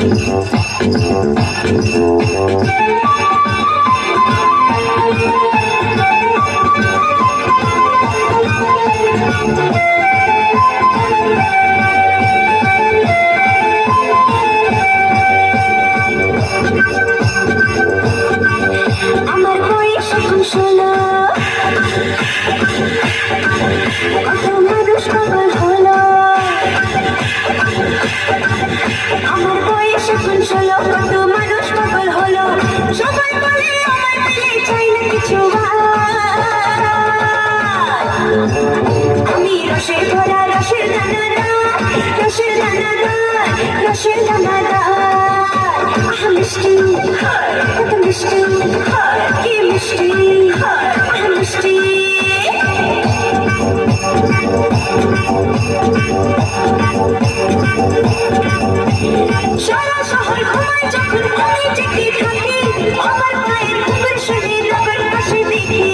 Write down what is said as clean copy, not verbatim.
আমার বয়স এখন 16, কত মানুষ পাগল হলো। আমার বয়স এখন 16, কত মানুষ পাগল হলো। সবাই বলে আমার পেলে চাই না কিছু আমি রসে ভরা রসের দানাদার, রসের দানাদার, রসের দানাদার। মিষ্টি কত মিষ্টি, কি মিষ্টি মিষ্টি। সারা শহর ঘুমায় যখন আমি জেগে থাকি, আমার পায়ের উপর শরীর আবার পাশে দেখি।